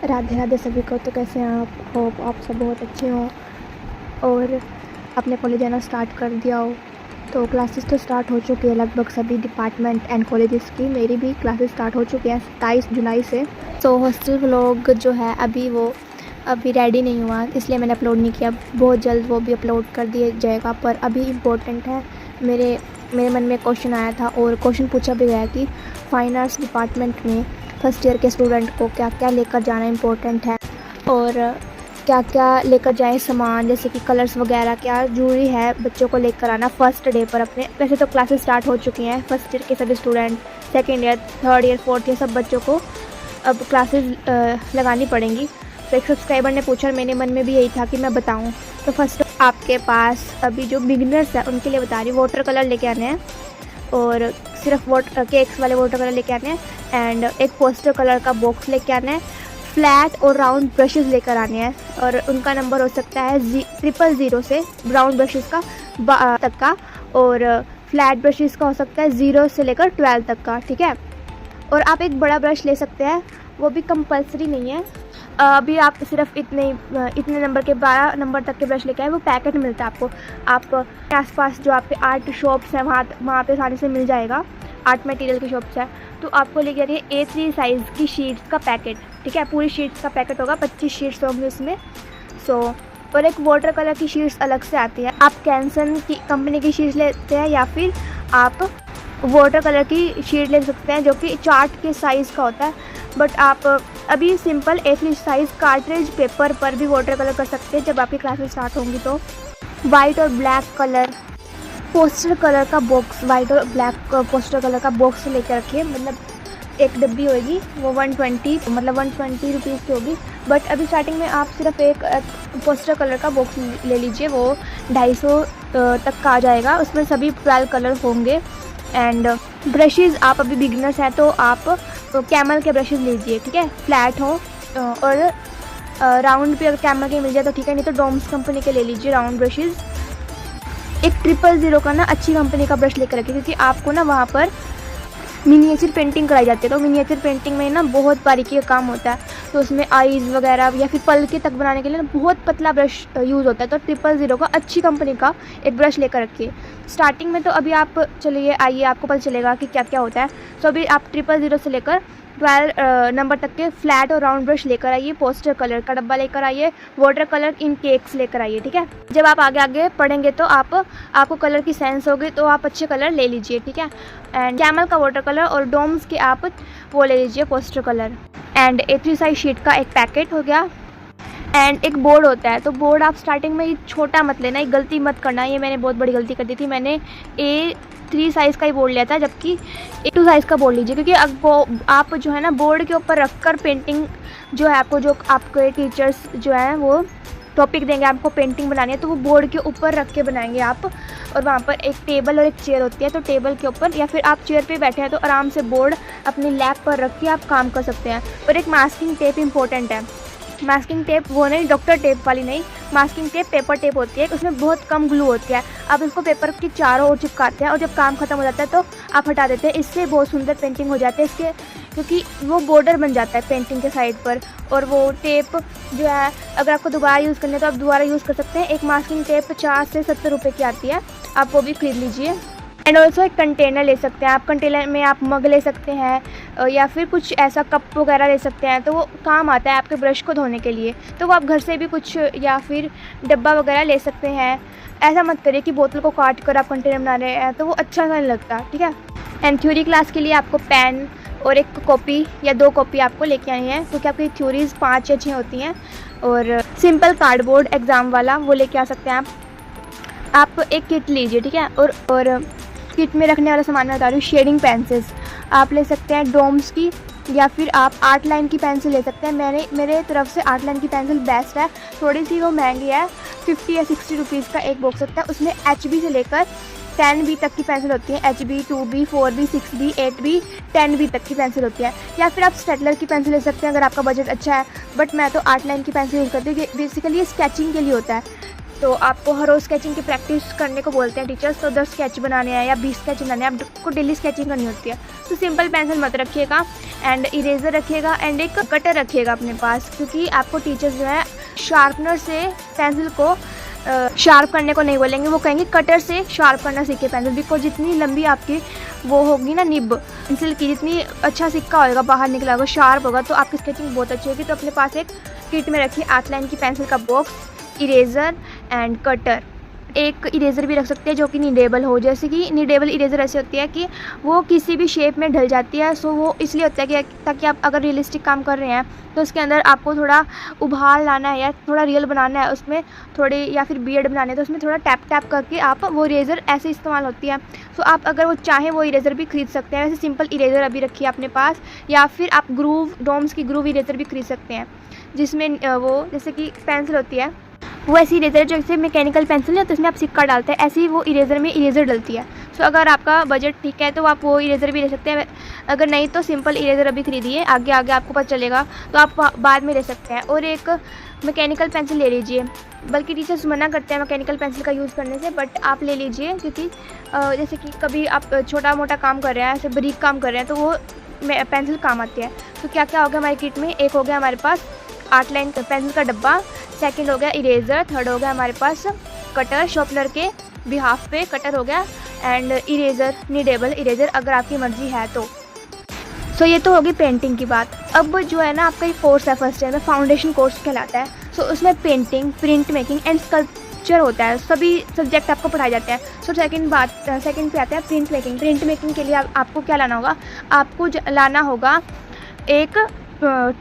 राधे राधे सभी को। तो कैसे हैं आप? होप आप सब बहुत अच्छे हों और अपने कॉलेज जाना स्टार्ट कर दिया हो। तो क्लासेस तो स्टार्ट हो चुकी है लगभग सभी डिपार्टमेंट एंड कॉलेजेस की। मेरी भी क्लासेस स्टार्ट हो चुकी हैं 27 जुलाई से। तो हॉस्टल व्लॉग जो है अभी रेडी नहीं हुआ, इसलिए मैंने अपलोड नहीं किया। बहुत जल्द वो भी अपलोड कर दिया जाएगा। पर अभी इम्पोर्टेंट है, मेरे मन में क्वेश्चन आया था और क्वेश्चन पूछा भी गया कि फाइन आर्ट्स डिपार्टमेंट में फर्स्ट ईयर के स्टूडेंट को क्या क्या लेकर जाना इम्पोर्टेंट है और क्या क्या लेकर जाएं सामान, जैसे कि कलर्स वगैरह क्या जरूरी है बच्चों को लेकर आना फर्स्ट डे पर अपने। वैसे तो क्लासेस स्टार्ट हो चुकी हैं, फर्स्ट ईयर के सभी student, second year, third year, fourth year सब बच्चों को अब क्लासेस लगानी पड़ेंगी। तो एक सब्सक्राइबर ने पूछा, मेरे मन में भी यही था कि मैं बताऊं। तो फर्स्ट आपके पास अभी जो बिगिनर्स हैं उनके लिए बता रही हूँ, वाटर कलर लेके आने हैं और सिर्फ केक्स वाले वाटर कलर लेके आने हैं एंड एक पोस्टर कलर का बॉक्स लेके आना है। फ्लैट और राउंड ब्रशेस लेकर आने हैं और उनका नंबर हो सकता है 000 से राउंड ब्रशेस का तक का, और फ्लैट ब्रशेस का हो सकता है 0 से लेकर 12 तक का, ठीक है। और आप एक बड़ा ब्रश ले सकते हैं, वो भी कंपलसरी नहीं है। अभी आप सिर्फ इतने नंबर के 12 नंबर तक के ब्रश लेके आए, वो पैकेट मिलता है आपको। आप आसपास जो आपके आर्ट शॉप्स हैं वहाँ पे आसानी से मिल जाएगा, आर्ट मटेरियल की शॉप्स है। तो आपको लेके आ रही है A3 साइज़ की शीट्स का पैकेट, ठीक है। पूरी शीट्स का पैकेट होगा, 25 शीट्स होंगी उसमें। और एक वाटर कलर की शीट्स अलग से आती है। आप कैंसन की कंपनी की शीट्स लेते हैं या फिर आप वाटर कलर की शीट ले सकते हैं जो कि चार्ट के साइज़ का होता है। बट आप अभी simple A3 size cartridge paper पर भी वाटर कलर कर सकते हैं जब आपकी क्लासेस स्टार्ट होंगी। तो वाइट और ब्लैक कलर पोस्टर कलर का बॉक्स, वाइट और ब्लैक पोस्टर कलर का बॉक्स लेकर रखिए। मतलब एक डब्बी होगी, वो 120 रुपीज़ की होगी। बट अभी स्टार्टिंग में आप सिर्फ एक पोस्टर कलर का बॉक्स ले लीजिए, वो 250 तक का आ जाएगा। उसमें सभी 12 कलर होंगे। एंड ब्रशेज़ आप अभी बिगिनर्स हैं तो आप कैमल के ब्रशेज़ लीजिए, ठीक है, फ्लैट हो। और राउंड भी अगर कैमल के मिल जाए तो ठीक है, नहीं तो डोम्स कंपनी के ले लीजिए राउंड ब्रशेज़। एक 000 का ना अच्छी कंपनी का ब्रश लेकर रखिए, क्योंकि आपको ना वहाँ पर मिनिएचर पेंटिंग कराई जाती है। तो मिनिएचर पेंटिंग में ना बहुत बारीकी का काम होता है, तो उसमें आईज़ वगैरह या फिर पलके तक बनाने के लिए ना बहुत पतला ब्रश यूज़ होता है। तो 000 का अच्छी कंपनी का एक ब्रश लेकर रखिए स्टार्टिंग में। तो अभी आप चलिए आइए, आपको पता चलेगा कि क्या क्या होता है। तो अभी आप 000 से लेकर 12 नंबर तक के फ्लैट और राउंड ब्रश लेकर आइए, पोस्टर कलर का डब्बा लेकर आइए, वाटर कलर इन केक्स लेकर आइए, ठीक है। जब आप आगे आगे पढ़ेंगे तो आपको कलर की सेंस होगी, तो आप अच्छे कलर ले लीजिए, ठीक है। एंड कैमल का वाटर कलर और डोम्स के आप वो ले लीजिए poster colour. And A3 size sheet का एक पैकेट हो गया। एंड एक बोर्ड होता है, तो बोर्ड आप स्टार्टिंग में छोटा मत लेना, एक गलती मत करना। ये मैंने बहुत बड़ी गलती कर दी थी, मैंने A3 साइज़ का ही बोर्ड लिया था, जबकि A2 साइज़ का बोर्ड लीजिए। क्योंकि अब वो आप जो है ना बोर्ड के ऊपर रखकर पेंटिंग जो है आपको, जो आपके टीचर्स जो है वो टॉपिक देंगे आपको पेंटिंग बनानी है, तो वो बोर्ड के ऊपर रख के बनाएंगे आप। और वहाँ पर एक टेबल और एक चेयर होती है, तो टेबल के ऊपर या फिर आप चेयर पे बैठे हैं तो आराम से बोर्ड अपनी लैप पर रख के आप काम कर सकते हैं। और एक मास्किंग टेप इंपॉर्टेंट है। मास्किंग टेप वो नहीं, डॉक्टर टेप वाली नहीं, मास्किंग टेप पेपर टेप होती है, उसमें बहुत कम ग्लू होती है। आप इसको पेपर के चारों ओर चिपकाते हैं और जब काम खत्म हो जाता है तो आप हटा देते हैं। इससे बहुत सुंदर पेंटिंग हो जाती है इसके, क्योंकि वो बॉर्डर बन जाता है पेंटिंग के साइड पर। और वो टेप जो है अगर आपको दोबारा यूज़ करनी है तो आप दोबारा यूज़ कर सकते हैं। एक मास्किंग टेप 50 से 70 रुपये की आती है, आप वो भी खरीद लीजिए। एंड ऑल्सो एक कंटेनर ले सकते हैं आप, कंटेनर में आप मग ले सकते हैं या फिर कुछ ऐसा कप वगैरह ले सकते हैं, तो वो काम आता है आपके ब्रश को धोने के लिए। तो वो आप घर से भी कुछ या फिर डब्बा वगैरह ले सकते हैं। ऐसा मत करिए कि बोतल को काट कर आप कंटेनर बना रहे हैं, तो वो अच्छा नहीं लगता, ठीक है। एंड थ्योरी क्लास के लिए आपको पेन और एक कॉपी या 2 कॉपी आपको लेके आनी है, क्योंकि आपकी थ्योरीज 5 या 6 होती हैं। और सिंपल कार्डबोर्ड एग्ज़ाम वाला वो लेके आ सकते हैं आप एक किट लीजिए, ठीक है। और किट में रखने वाला सामान मैं बता रही हूँ, शेडिंग पेंसिल्स आप ले सकते हैं डोम्स की, या फिर आप आर्ट लाइन की पेंसिल ले सकते हैं। मेरे तरफ से आर्ट लाइन की पेंसिल बेस्ट है, थोड़ी सी वो महंगी है, 50 या 60 रुपीज़ का एक बॉक्स होता है। उसमें HB से लेकर 10B तक की पेंसिल होती है, HB, 2B, 4B, 6B, 8B, 10B तक की पेंसिल होती है। या फिर आप स्टेडलर की पेंसिल ले सकते हैं अगर आपका बजट अच्छा है। बट मैं तो आर्ट लाइन की पेंसिल यूज़ करती हूँ, बेसिकली ये स्केचिंग के लिए होता है। तो आपको हर रोज़ स्केचिंग की प्रैक्टिस करने को बोलते हैं टीचर्स। तो 10 स्केच बनाने हैं या 20 स्केच बनाने हैं, आपको डेली स्केचिंग करनी होती है। तो सिंपल पेंसिल मत रखिएगा एंड इरेज़र रखिएगा एंड एक कटर रखिएगा अपने पास, क्योंकि आपको टीचर्स जो है शार्पनर से पेंसिल को शार्प करने को नहीं बोलेंगे, वो कहेंगे कटर से शार्प करना सीखे पेंसिल। बिकॉज जितनी लंबी आपकी वो होगी ना निब पेंसिल की, जितनी अच्छा सिक्का होगा बाहर निकला होगा, शार्प होगा, तो आपकी स्केचिंग बहुत अच्छी होगी। तो अपने पास एक किट में रखिए आउटलाइन की पेंसिल का बॉक्स, इरेज़र एंड कटर। एक इरेज़र भी रख सकते हैं जो कि नीडेबल हो, जैसे कि नीडेबल इरेज़र ऐसी होती है कि वो किसी भी शेप में ढल जाती है। सो वो इसलिए होता है कि ताकि आप अगर रियलिस्टिक काम कर रहे हैं तो उसके अंदर आपको थोड़ा उभार लाना है या थोड़ा रियल बनाना है, उसमें थोड़े या फिर बियर्ड बनाने, तो उसमें थोड़ा टैप टैप करके आप वो इरेज़र ऐसे इस्तेमाल होती है। सो आप अगर वो चाहें वो इरेज़र भी खरीद सकते हैं। वैसे सिंपल इरेज़र अभी रखिए अपने पास, या फिर आप ग्रूव डोम्स की ग्रूव इरेज़र भी खरीद सकते हैं, जिसमें वो जैसे कि पेंसिल होती है वो ऐसी इरेज़र जैसे मैकेनिकल पेंसिल है तो उसमें आप सिक्का डालते हैं, ऐसे ही वो इरेज़र में इरेज़र डलती है। सो अगर आपका बजट ठीक है तो आप वो इरेज़र भी ले सकते हैं, अगर नहीं तो सिंपल इरेज़र अभी खरीदिए, आगे आगे आपको पता चलेगा तो आप बाद में ले सकते हैं। और एक मैकेनिकल पेंसिल ले लीजिए, बल्कि टीचर्स मना करते हैं मैकेनिकल पेंसिल का यूज़ करने से, बट आप ले लीजिए, क्योंकि जैसे कि कभी आप छोटा मोटा काम कर रहे हैं, ऐसे बारीक काम कर रहे हैं, तो वो पेंसिल काम आती है। तो क्या क्या हो गया हमारी किट में, एक हो गया हमारे पास आउटलाइन पेंसिल का डब्बा, सेकंड हो गया इरेज़र, थर्ड हो गया हमारे पास कटर, शॉर्पनर के बिहाफ पे कटर हो गया, एंड इरेज़र नीडेबल इरेज़र अगर आपकी मर्ज़ी है तो। सो ये तो होगी पेंटिंग की बात। अब जो है ना आपका ये कोर्स है फर्स्ट ईयर में, फाउंडेशन कोर्स कहलाता है। सो उसमें painting, print making and sculpture होता है, सभी सब्जेक्ट आपको पढ़ाए जाते हैं। सो सेकंड पे आता है प्रिंट मेकिंग। प्रिंट मेकिंग के लिए आपको क्या लाना होगा, आपको लाना होगा एक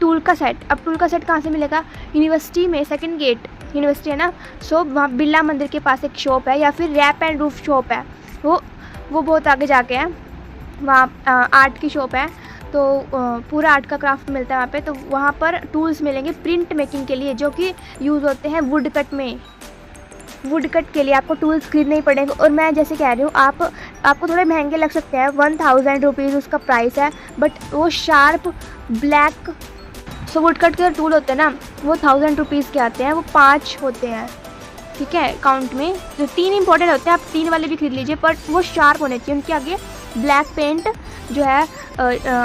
टूल का सेट। अब टूल का सेट कहाँ से मिलेगा, यूनिवर्सिटी में, सेकंड गेट यूनिवर्सिटी है ना, सो वहाँ बिरला मंदिर के पास एक शॉप है, या फिर रैप एंड रूफ शॉप है, वो बहुत आगे जाके है, वहाँ आर्ट की शॉप है। तो पूरा आर्ट का क्राफ्ट मिलता है वहाँ पे। तो वहाँ पर टूल्स मिलेंगे प्रिंट मेकिंग के लिए, जो कि यूज़ होते हैं वुड कट में। वुड कट के लिए आपको टूल्स खरीदने ही पड़ेंगे, और मैं जैसे कह रही हूँ आपको थोड़े महंगे लग सकते हैं, 1000 रुपीज़ उसका प्राइस है, बट वो sharp black. So would cut के टूल होते हैं ना वो 1000 रुपीज़ के आते हैं, वो 5 होते हैं, ठीक है, काउंट में। जो 3 इंपॉर्टेंट होते हैं, आप 3 वाले भी खरीद लीजिए, बट वो शार्प होने चाहिए। उनके आगे ब्लैक पेंट जो है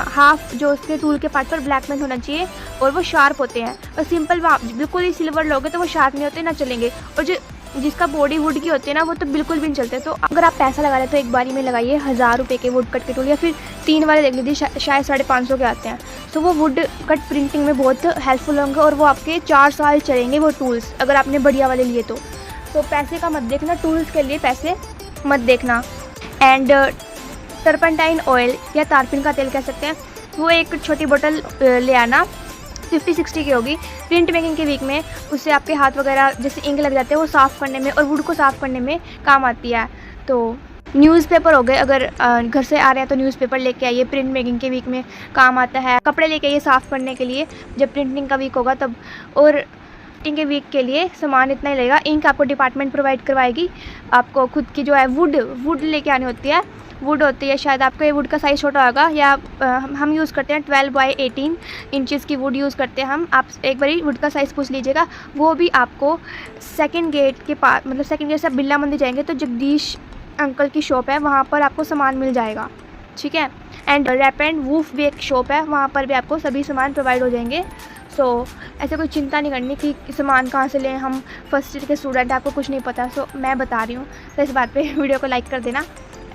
हाफ जो उसके टूल के पार्ट पर ब्लैक पेंट होना चाहिए, और वो शार्प होते हैं। और सिंपल बिल्कुल ही सिल्वर लोगे तो वो शार्प नहीं होते, ना चलेंगे। और जो जिसका बॉडी वुड की होती है ना वो तो बिल्कुल भी नहीं चलते। तो अगर आप पैसा लगा रहे तो एक बारी में लगाइए 1000 रुपये के वुड कट के टूल, या फिर 3 वाले देख लीजिए, शायद 550 के आते हैं। तो वो वुड कट प्रिंटिंग में बहुत हेल्पफुल होंगे, और वो आपके 4 साल चलेंगे वो टूल्स, अगर आपने बढ़िया वाले लिए तो। पैसे का मत देखना, टूल्स के लिए पैसे मत देखना। एंड टर्पंटाइन ऑयल या तारपीन का तेल कह सकते हैं, वो एक छोटी बोतल ले आना, 50-60 की होगी। प्रिंट मेकिंग के वीक में उससे आपके हाथ वगैरह जैसे इंक लग जाते हैं वो साफ़ करने में और वुड को साफ़ करने में काम आती है। तो न्यूज़पेपर हो गए, अगर घर से आ रहे हैं तो न्यूज़पेपर लेके आइए, प्रिंट मेकिंग के वीक में काम आता है। कपड़े लेके आइए साफ़ करने के लिए जब प्रिंटिंग का वीक होगा तब। और प्रिंटिंग के वीक के लिए सामान इतना ही लगेगा। इंक आपको डिपार्टमेंट प्रोवाइड करवाएगी, आपको खुद की जो है वुड लेके आनी होती है। वुड होती है, शायद आपको ये वुड का साइज़ छोटा होगा, या हम यूज़ करते हैं 12x18 इंचज़ की वुड यूज़ करते हैं हम। आप एक बारी वुड का साइज़ पूछ लीजिएगा। वो भी आपको सेकंड गेट के पास, मतलब सेकंड गेट से आप बिरला मंदिर जाएंगे तो जगदीश अंकल की शॉप है, वहाँ पर आपको सामान मिल जाएगा, ठीक है। एंड रैप एंड वूफ भी एक शॉप है, वहाँ पर भी आपको सभी सामान प्रोवाइड हो जाएंगे। ऐसे कोई चिंता नहीं करनी कि सामान कहाँ से लें, हम फर्स्ट ईयर के स्टूडेंट हैं, आपको कुछ नहीं पता। मैं बता रही हूँ, तो इस बात पे वीडियो को लाइक कर देना।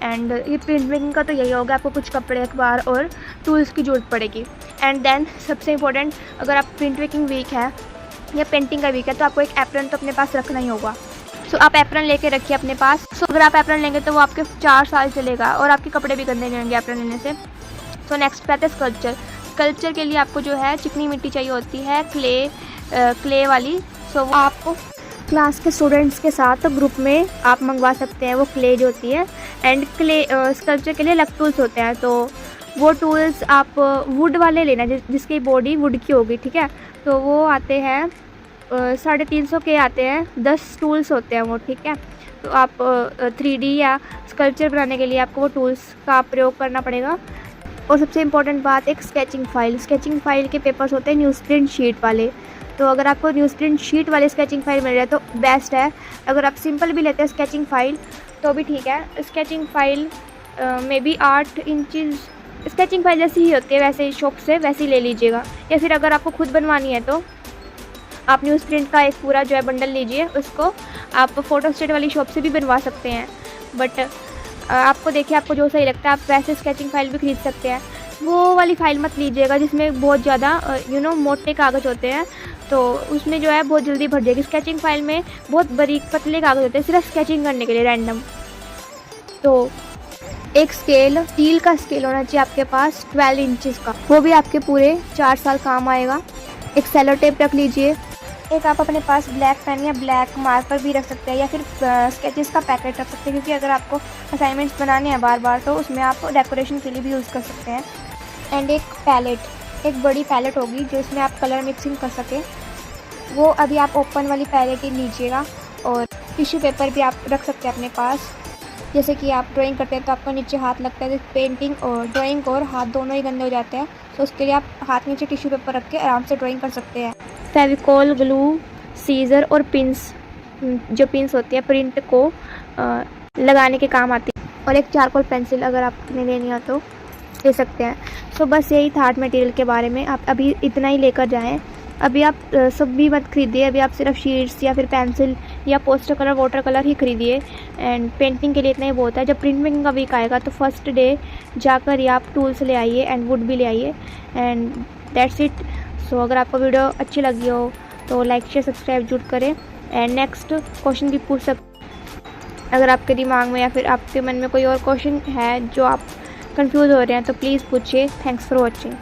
एंड ये प्रिंट मेकिंग का तो यही होगा, आपको कुछ कपड़े, अखबार और टूल्स की ज़रूरत पड़ेगी। एंड देन सबसे इम्पोर्टेंट, अगर आप प्रिंट मेकिंग वीक है या पेंटिंग का वीक है तो आपको एक एप्रन तो अपने पास रखना ही होगा। आप एप्रन लेके रखिए अपने पास। अगर आप एप्रन लेंगे तो वो आपके 4 साल चलेगा, और आपके कपड़े भी गंदे नहीं होंगे एप्रन लेने से। नेक्स्ट पे आता है स्कल्पचर। स्कल्पचर के लिए आपको जो है चिकनी मिट्टी चाहिए होती है, क्ले वाली। वो आपको क्लास के स्टूडेंट्स के साथ ग्रुप में आप मंगवा सकते हैं, वो क्ले जो होती है। एंड क्ले स्कल्पचर के लिए अलग टूल्स होते हैं, तो वो टूल्स आप वुड वाले लेना जिसकी बॉडी वुड की होगी, ठीक है। तो वो आते हैं 350 के आते हैं, 10 टूल्स होते हैं वो, ठीक है। तो आप 3D या स्कल्पचर बनाने के लिए आपको वो टूल्स का प्रयोग करना पड़ेगा। और सबसे इम्पोर्टेंट बात, एक स्केचिंग फ़ाइल के पेपर्स होते हैं न्यूज़ प्रिंट शीट वाले, तो अगर आपको न्यूज़ प्रिंट शीट वाली स्केचिंग फाइल मिल रही है तो बेस्ट है। अगर आप सिंपल भी लेते हैं स्केचिंग फ़ाइल तो भी ठीक है। Sketching file may be 8 inches sketching file जैसी ही होती है, वैसे शॉप से वैसी ले लीजिएगा। या फिर अगर आपको खुद बनवानी है तो आप न्यूज़ प्रिंट का एक पूरा जो है बंडल लीजिए, उसको आप फ़ोटो स्टेट वाली शॉप से भी बनवा सकते हैं। बट आपको देखिए आपको जो सही लगता है, आप वैसे स्केचिंग फ़ाइल भी ख़रीद सकते हैं। वो वाली फ़ाइल मत लीजिएगा जिसमें बहुत ज़्यादा मोटे कागज़ होते हैं, तो उसमें जो है बहुत जल्दी भर जाएगी। स्केचिंग फ़ाइल में बहुत बारीक पतले कागज़ होते हैं सिर्फ स्केचिंग करने के लिए रैंडम। तो एक स्केल, स्टील का स्केल होना चाहिए आपके पास 12 इंचज़ का, वो भी आपके पूरे 4 साल काम आएगा। एक सेलो टेप रख लीजिए। एक आप अपने पास ब्लैक पेन या ब्लैक मार्कर भी रख सकते हैं, या फिर स्केचेस का पैकेट रख सकते हैं, क्योंकि अगर आपको असाइनमेंट्स बनाने हैं बार बार तो उसमें आप डेकोरेशन के लिए भी यूज़ कर सकते हैं। एंड एक पैलेट, एक बड़ी पैलेट होगी जो इसमें आप कलर मिक्सिंग कर सकें, वो अभी आप ओपन वाली पैलेट ही लीजिएगा। और टिश्यू पेपर भी आप रख सकते हैं अपने पास। जैसे कि आप ड्राइंग करते हैं तो आपको नीचे हाथ लगता है, पेंटिंग और ड्राइंग और हाथ दोनों ही गंदे हो जाते हैं, तो उसके लिए आप हाथ नीचे टिश्यू पेपर रख के आराम से ड्राइंग कर सकते हैं। फेविकॉल, ग्लू, सीज़र और पिंस, जो पिंस होती है प्रिंट को लगाने के काम आती है। और एक चारकोल पेंसिल अगर आपने लेनी हो तो ले सकते हैं। तो बस यही था आर्ट मटेरियल के बारे में। आप अभी इतना ही लेकर जाएं। अभी आप सब भी मत खरीदिए, अभी आप सिर्फ शीट्स या फिर पेंसिल या पोस्टर कलर, वाटर कलर ही खरीदिए। एंड पेंटिंग के लिए इतना ही बहुत है। जब प्रिंट मेकिंग का वीक आएगा तो फर्स्ट डे जाकर ही आप टूल्स ले आइए एंड वुड भी ले आइए। And that's it. सो अगर आपको वीडियो अच्छी लगी हो तो लाइक शेयर सब्सक्राइब जरूर करें। एंड नेक्स्ट क्वेश्चन भी पूछ सकते, अगर आपके दिमाग में या फिर आपके मन में कोई और क्वेश्चन है जो आप कंफ्यूज हो रहे हैं तो प्लीज़ पूछिए। Thanks for watching.